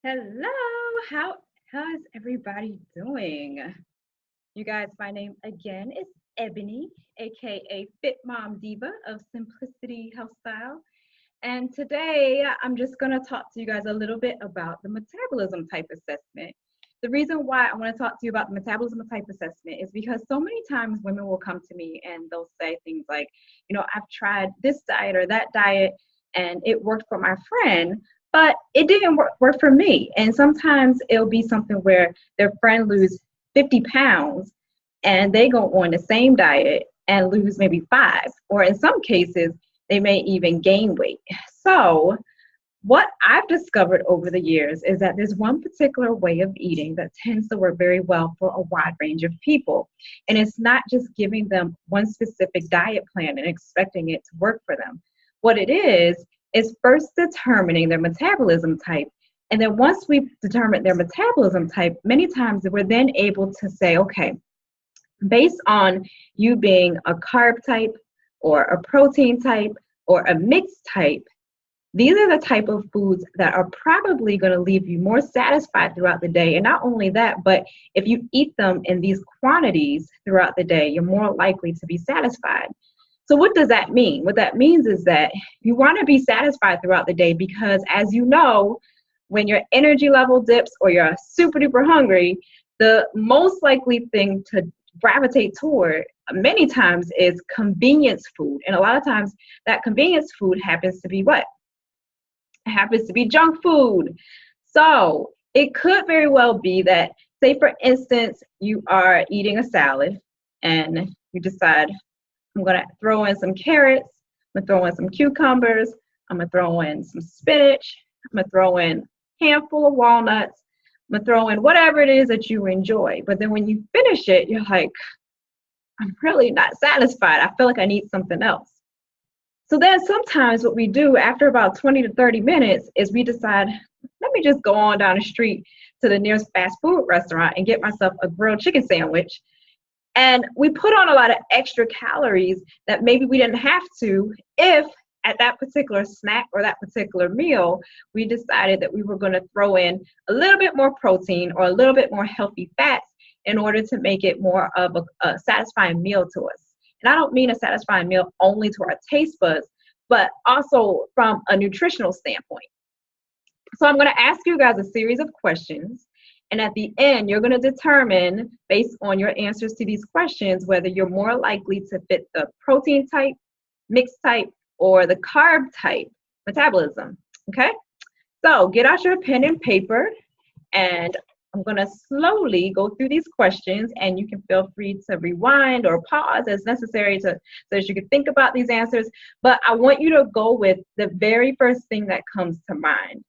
Hello, how is everybody doing? You guys, my name again is Ebony, aka Fit Mom Diva of Simplicity Health Style. And today I'm just going to talk to you guys a little bit about the metabolism type assessment. The reason why I want to talk to you about the metabolism type assessment is because so many times women will come to me and they'll say things like, I've tried this diet or that diet and it worked for my friend, but it didn't work for me. And sometimes it'll be something where their friend lose 50 pounds and they go on the same diet and lose maybe 5, or in some cases, they may even gain weight. So, what I've discovered over the years is that there's one particular way of eating that tends to work very well for a wide range of people. And it's not just giving them one specific diet plan and expecting it to work for them. What it is first determining their metabolism type. And then once we've determined their metabolism type, many times we're then able to say, okay, based on you being a carb type or a protein type or a mixed type, these are the type of foods that are probably going to leave you more satisfied throughout the day. And not only that, but if you eat them in these quantities throughout the day, you're more likely to be satisfied. So what does that mean? What that means is that you want to be satisfied throughout the day because, as you know, when your energy level dips or you're super duper hungry, the most likely thing to gravitate toward many times is convenience food. And a lot of times that convenience food happens to be what? It happens to be junk food. So it could very well be that, say for instance, you are eating a salad and you decide, I'm going to throw in some carrots, I'm going to throw in some cucumbers, I'm going to throw in some spinach, I'm going to throw in a handful of walnuts, I'm going to throw in whatever it is that you enjoy. But then when you finish it, you're like, I'm really not satisfied. I feel like I need something else. So then sometimes what we do after about 20 to 30 minutes is we decide, let me just go on down the street to the nearest fast food restaurant and get myself a grilled chicken sandwich. And we put on a lot of extra calories that maybe we didn't have to if at that particular snack or that particular meal, we decided that we were going to throw in a little bit more protein or a little bit more healthy fats in order to make it more of a satisfying meal to us. And I don't mean a satisfying meal only to our taste buds, but also from a nutritional standpoint. So I'm going to ask you guys a series of questions. And at the end, you're going to determine, based on your answers to these questions, whether you're more likely to fit the protein type, mixed type, or the carb type metabolism. Okay? So get out your pen and paper, and I'm going to slowly go through these questions, and you can feel free to rewind or pause as necessary so that you can think about these answers. But I want you to go with the very first thing that comes to mind.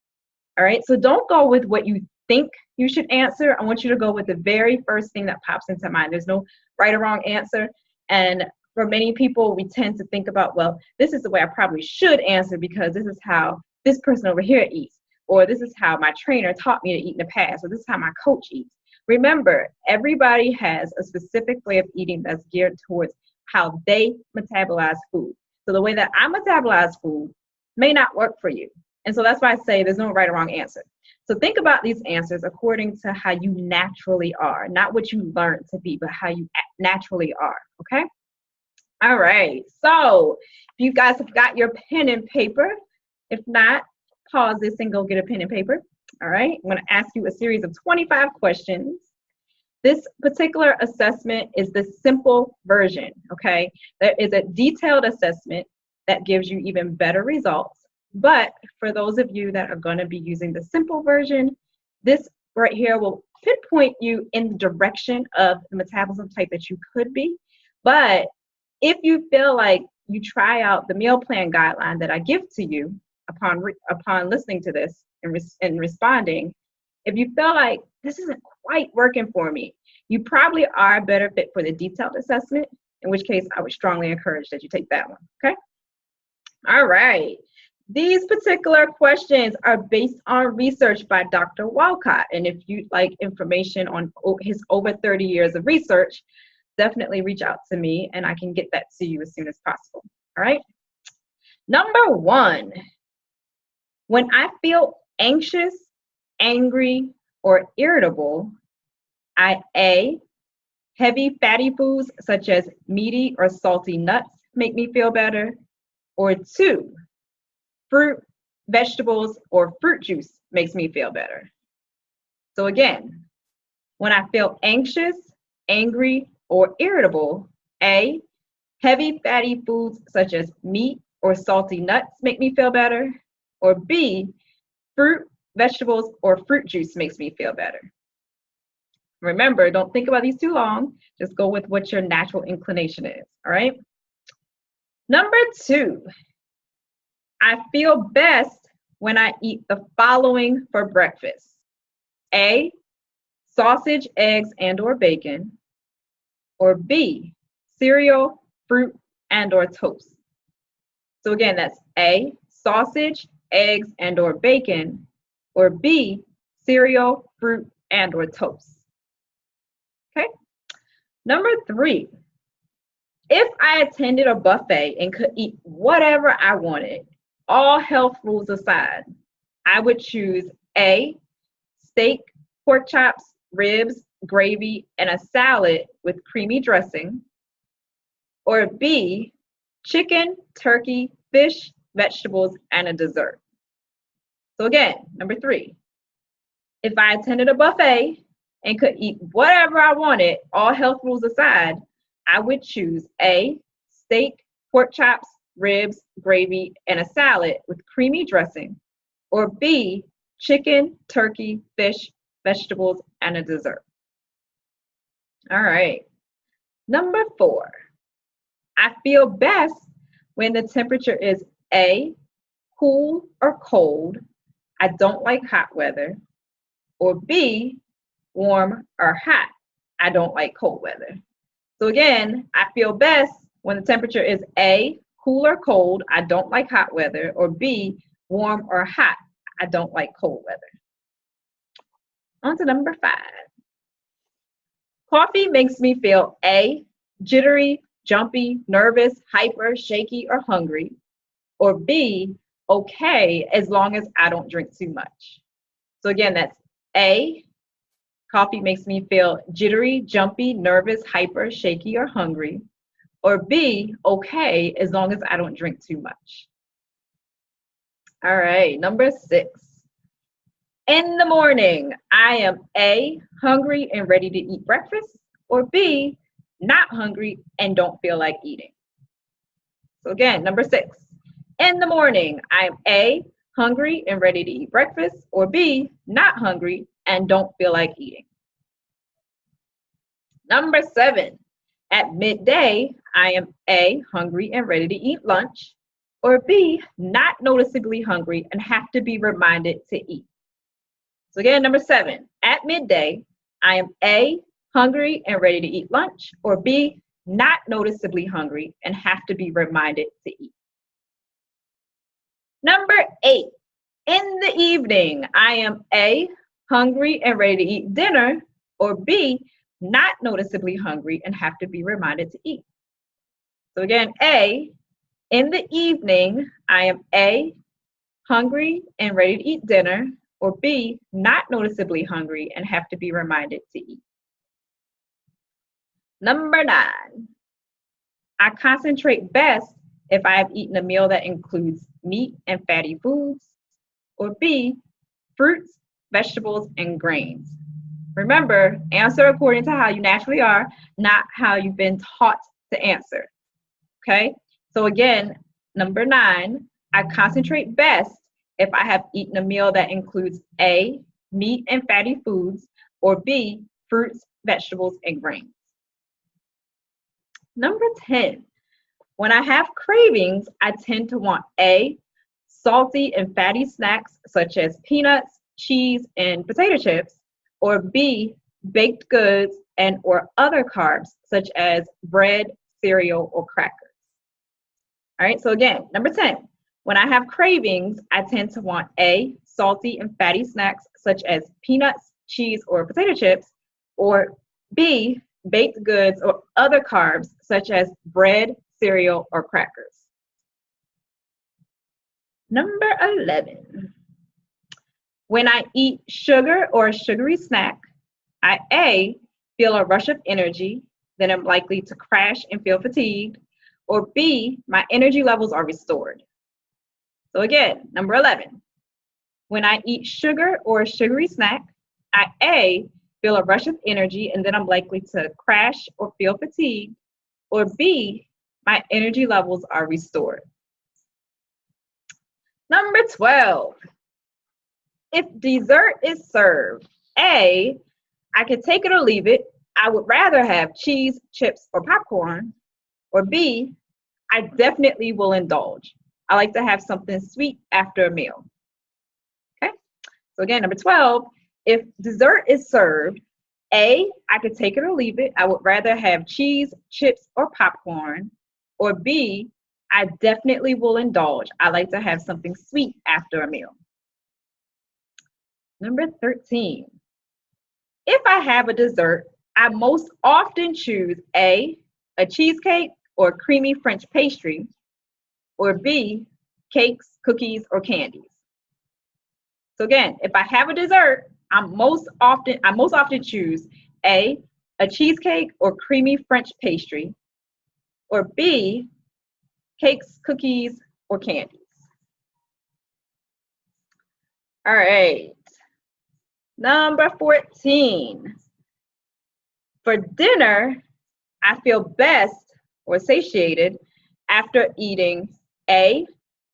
All right? So don't go with what you think you should answer. I want you to go with the very first thing that pops into mind. There's no right or wrong answer. And for many people, we tend to think about, well, this is the way I probably should answer because this is how this person over here eats, or this is how my trainer taught me to eat in the past, or this is how my coach eats. Remember, everybody has a specific way of eating that's geared towards how they metabolize food. So the way that I metabolize food may not work for you. And so that's why I say there's no right or wrong answer. So think about these answers according to how you naturally are, not what you learned to be, but how you naturally are, okay? All right, so if you guys have got your pen and paper, if not, pause this and go get a pen and paper. All right, I'm going to ask you a series of 25 questions. This particular assessment is the simple version, okay? There is a detailed assessment that gives you even better results. But for those of you that are going to be using the simple version, this right here will pinpoint you in the direction of the metabolism type that you could be. But if you feel like you try out the meal plan guideline that I give to you upon listening to this and responding, if you feel like this isn't quite working for me, you probably are a better fit for the detailed assessment, in which case I would strongly encourage that you take that one, okay? All right. These particular questions are based on research by Dr. Wolcott. And if you'd like information on his over 30 years of research, definitely reach out to me and I can get that to you as soon as possible. All right. Number 1, when I feel anxious angry, or irritable, A, heavy fatty foods such as meaty or salty nuts make me feel better, or 2, fruit, vegetables, or fruit juice makes me feel better. So again, when I feel anxious, angry, or irritable, A, heavy fatty foods such as meat or salty nuts make me feel better, or B, fruit, vegetables, or fruit juice makes me feel better. Remember, don't think about these too long. Just go with what your natural inclination is, all right? Number 2, I feel best when I eat the following for breakfast. A, sausage, eggs, and or bacon, or B, cereal, fruit, and or toast. So again, that's A, sausage, eggs, and or bacon, or B, cereal, fruit, and or toast. Okay. Number 3, if I attended a buffet and could eat whatever I wanted, all health rules aside, I would choose A, steak, pork chops, ribs, gravy, and a salad with creamy dressing, or B, chicken, turkey, fish, vegetables, and a dessert. So again, number 3, if I attended a buffet and could eat whatever I wanted, all health rules aside, I would choose A, steak, pork chops, ribs, gravy, and a salad with creamy dressing, or B, chicken, turkey, fish, vegetables, and a dessert. All right. Number 4, I feel best when the temperature is A, cool or cold. I don't like hot weather. Or B, warm or hot. I don't like cold weather. So again, I feel best when the temperature is A, cool or cold. I don't like hot weather. Or B, warm or hot. I don't like cold weather. On to number 5. Coffee makes me feel A, jittery, jumpy, nervous, hyper, shaky, or hungry. Or B, okay, as long as I don't drink too much. So again, that's A, coffee makes me feel jittery, jumpy, nervous, hyper, shaky, or hungry. Or B, okay, as long as I don't drink too much. All right, number 6. In the morning, I am A, hungry and ready to eat breakfast, or B, not hungry and don't feel like eating. So again, number 6. In the morning, I am A, hungry and ready to eat breakfast, or B, not hungry and don't feel like eating. Number 7, at midday, I am A, hungry and ready to eat lunch, or B, not noticeably hungry and have to be reminded to eat. So again, number 7, at midday, I am A, hungry and ready to eat lunch, or B, not noticeably hungry and have to be reminded to eat. Number 8, in the evening, I am A, hungry and ready to eat dinner, or B, not noticeably hungry and have to be reminded to eat. So again, A, in the evening, I am A, hungry and ready to eat dinner, or B, not noticeably hungry and have to be reminded to eat. Number 9, I concentrate best if I have eaten a meal that includes meat and fatty foods, or B, fruits, vegetables, and grains. Remember, answer according to how you naturally are, not how you've been taught to answer. Okay? So again, number 9, I concentrate best if I have eaten a meal that includes A, meat and fatty foods, or B, fruits, vegetables, and grains. Number 10, when I have cravings, I tend to want A, salty and fatty snacks such as peanuts, cheese, and potato chips, or B, baked goods and or other carbs such as bread, cereal, or crackers. All right, so again, number 10, when I have cravings, I tend to want A, salty and fatty snacks such as peanuts, cheese, or potato chips, or B, baked goods or other carbs such as bread, cereal, or crackers. Number 11, When I eat sugar or a sugary snack, I A, feel a rush of energy, then I'm likely to crash and feel fatigued, or B, my energy levels are restored. So again, number 11, when I eat sugar or a sugary snack, I A, feel a rush of energy and then I'm likely to crash or feel fatigued, or B, my energy levels are restored. Number 12, if dessert is served, A, I can take it or leave it. I would rather have cheese, chips, or popcorn. Or B, I definitely will indulge. I like to have something sweet after a meal. Okay, so again, number 12, if dessert is served, A, I could take it or leave it. I would rather have cheese, chips, or popcorn. Or B, I definitely will indulge. I like to have something sweet after a meal. Number 13, if I have a dessert, I most often choose A, a cheesecake or creamy French pastry, or B, cakes, cookies, or candies. So again, if I have a dessert, I most often choose A, a cheesecake or creamy French pastry, or B, cakes, cookies, or candies. All right. Number 14. For dinner, I feel best or satiated after eating A,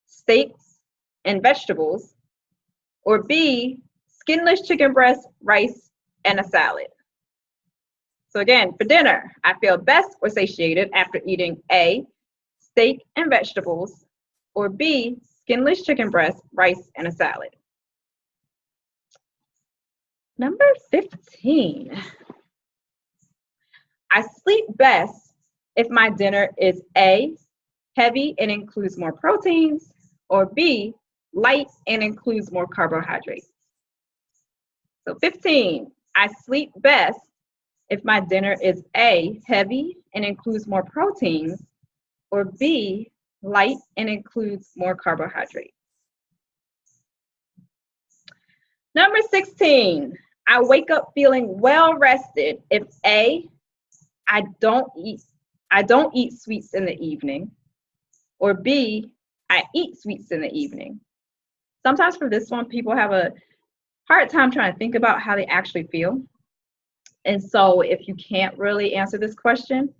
steaks and vegetables, or B, skinless chicken breast, rice, and a salad. So again, for dinner, I feel best or satiated after eating A, steak and vegetables, or B, skinless chicken breast, rice, and a salad. Number 15. I sleep best if my dinner is A, heavy and includes more proteins, or B, light and includes more carbohydrates. So 15, I sleep best if my dinner is A, heavy and includes more proteins, or B, light and includes more carbohydrates. Number 16, I wake up feeling well rested if A, I don't eat sweets in the evening, or B, I eat sweets in the evening. Sometimes for this one, people have a hard time trying to think about how they actually feel. And so if you can't really answer this question,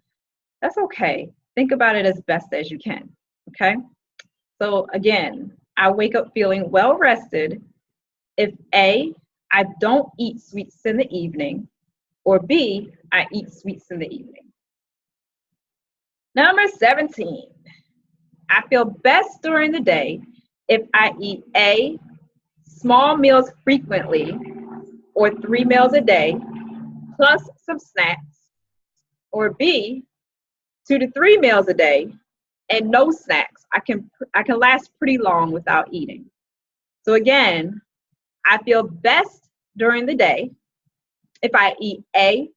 that's okay. Think about it as best as you can, okay? So again, I wake up feeling well rested if A, I don't eat sweets in the evening, or B, I eat sweets in the evening. Number 17, I feel best during the day if I eat A, small meals frequently, or 3 meals a day, plus some snacks, or B, 2 to 3 meals a day, and no snacks. I can last pretty long without eating. So again, I feel best during the day if I eat A,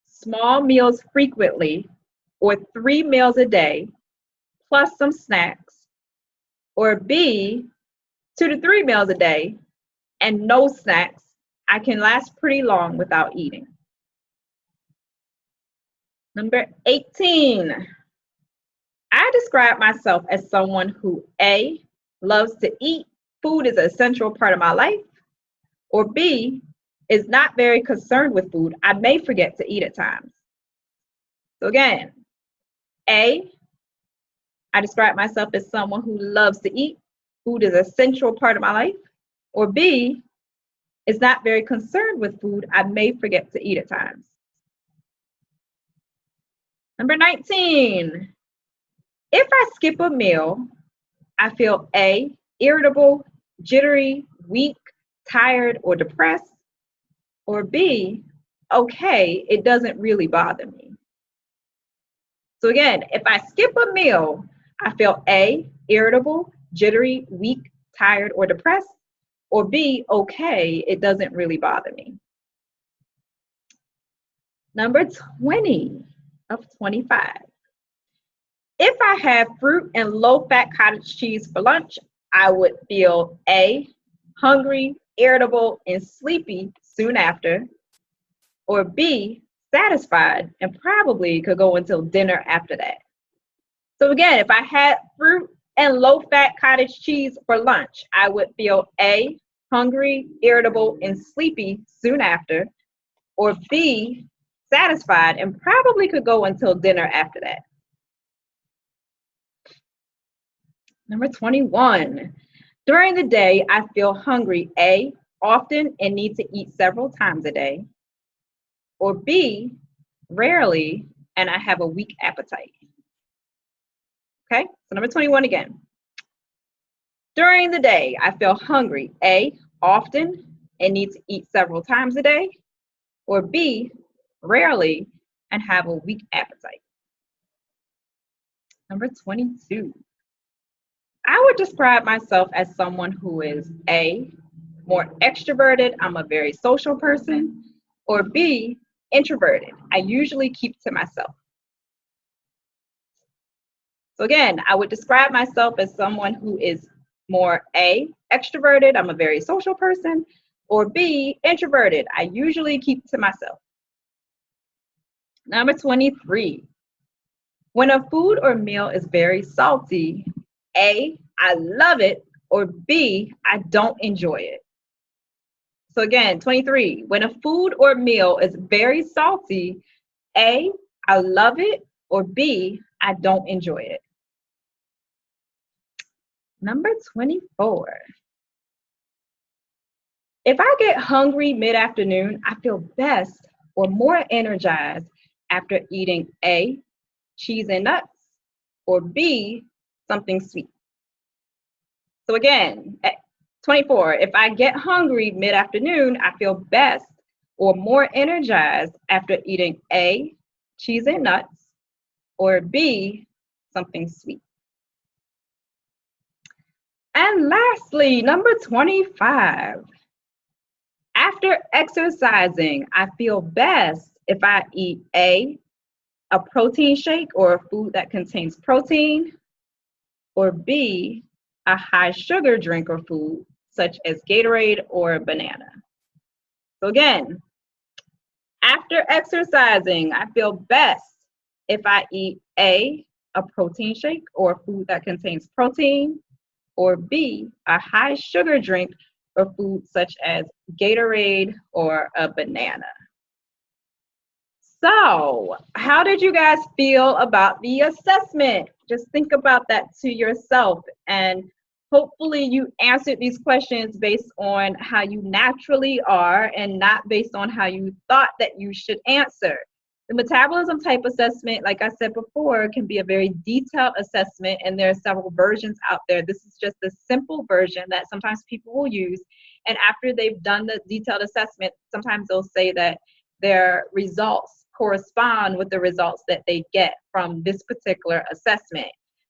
small meals frequently, or 3 meals a day, plus some snacks, or B, 2 to 3 meals a day, and no snacks. I can last pretty long without eating. Number 18, I describe myself as someone who A, loves to eat. Food is a central part of my life. Or B, is not very concerned with food. I may forget to eat at times. So again, A, I describe myself as someone who loves to eat. Food is a central part of my life. Or B, is not very concerned with food. I may forget to eat at times. Number 19, if I skip a meal, I feel A, irritable, jittery, weak, tired, or depressed. Or B, okay, it doesn't really bother me. So again, if I skip a meal, I feel A, irritable, jittery, weak, tired, or depressed. Or B, okay, it doesn't really bother me. Number 20 of 25. If I have fruit and low-fat cottage cheese for lunch, I would feel A, hungry, irritable, and sleepy soon after, or B, satisfied and probably could go until dinner after that. So again, if I had fruit and low-fat cottage cheese for lunch, I would feel A, hungry, irritable, and sleepy soon after, or B, satisfied and probably could go until dinner after that. Number 21. During the day, I feel hungry, A, often and need to eat several times a day, or B, rarely, and I have a weak appetite. Okay, so number 21 again. During the day, I feel hungry, A, often and need to eat several times a day, or B, rarely, and have a weak appetite. Number 22. I would describe myself as someone who is A, more extroverted, I'm a very social person, or B, introverted, I usually keep to myself. So again, I would describe myself as someone who is more A, extroverted, I'm a very social person, or B, introverted, I usually keep to myself. Number 23. When a food or meal is very salty, A, I love it, or B, I don't enjoy it. So again, 23. When a food or meal is very salty, A, I love it, or B, I don't enjoy it. Number 24. If I get hungry mid-afternoon, I feel best or more energized after eating A, cheese and nuts, or B, something sweet. So again, at 24, if I get hungry mid-afternoon, I feel best or more energized after eating A, cheese and nuts, or B, something sweet. And lastly, number 25. After exercising, I feel best if I eat A, a protein shake or a food that contains protein, or B, a high sugar drink or food such as Gatorade or a banana. So again, after exercising, I feel best if I eat A, a protein shake or food that contains protein, or B, a high sugar drink or food such as Gatorade or a banana. So, how did you guys feel about the assessment? Just think about that to yourself, and hopefully you answered these questions based on how you naturally are and not based on how you thought that you should answer. The metabolism type assessment, like I said before, can be a very detailed assessment, and there are several versions out there. This is just the simple version that sometimes people will use, and after they've done the detailed assessment, sometimes they'll say that their results correspond with the results that they get from this particular assessment.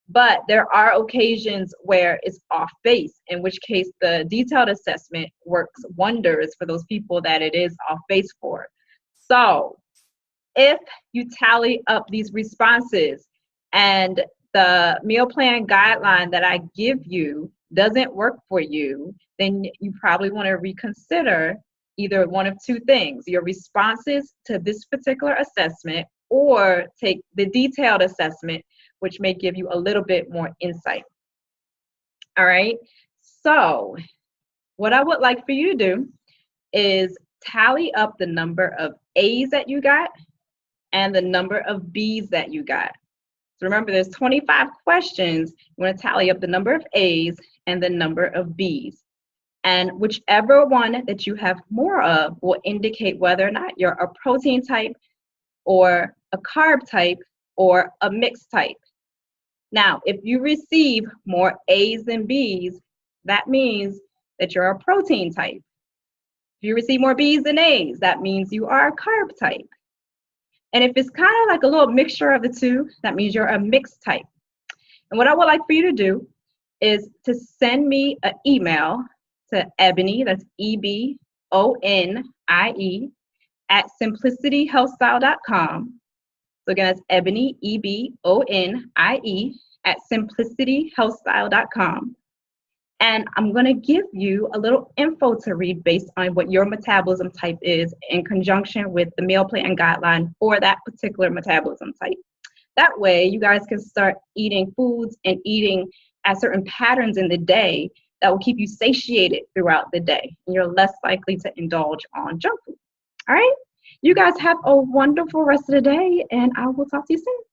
But there are occasions where it's off base, in which case the detailed assessment works wonders for those people that it is off base for. So if you tally up these responses and the meal plan guideline that I give you doesn't work for you, then you probably want to reconsider either one of two things: your responses to this particular assessment, or take the detailed assessment, which may give you a little bit more insight. All right, so what I would like for you to do is tally up the number of A's that you got and the number of B's that you got. So remember, there's 25 questions. You want to tally up the number of A's and the number of B's. And whichever one that you have more of will indicate whether or not you're a protein type or a carb type or a mixed type. Now, if you receive more A's than B's, that means that you're a protein type. If you receive more B's than A's, that means you are a carb type. And if it's kind of like a little mixture of the two, that means you're a mixed type. And what I would like for you to do is to send me an email to Ebonie, that's Ebonie, at simplicityhealthstyle.com. So again, that's Ebonie, Ebonie, at simplicityhealthstyle.com. And I'm going to give you a little info to read based on what your metabolism type is in conjunction with the meal plan guideline for that particular metabolism type. That way, you guys can start eating foods and eating at certain patterns in the day that will keep you satiated throughout the day. And you're less likely to indulge on junk food. All right? You guys have a wonderful rest of the day, and I will talk to you soon.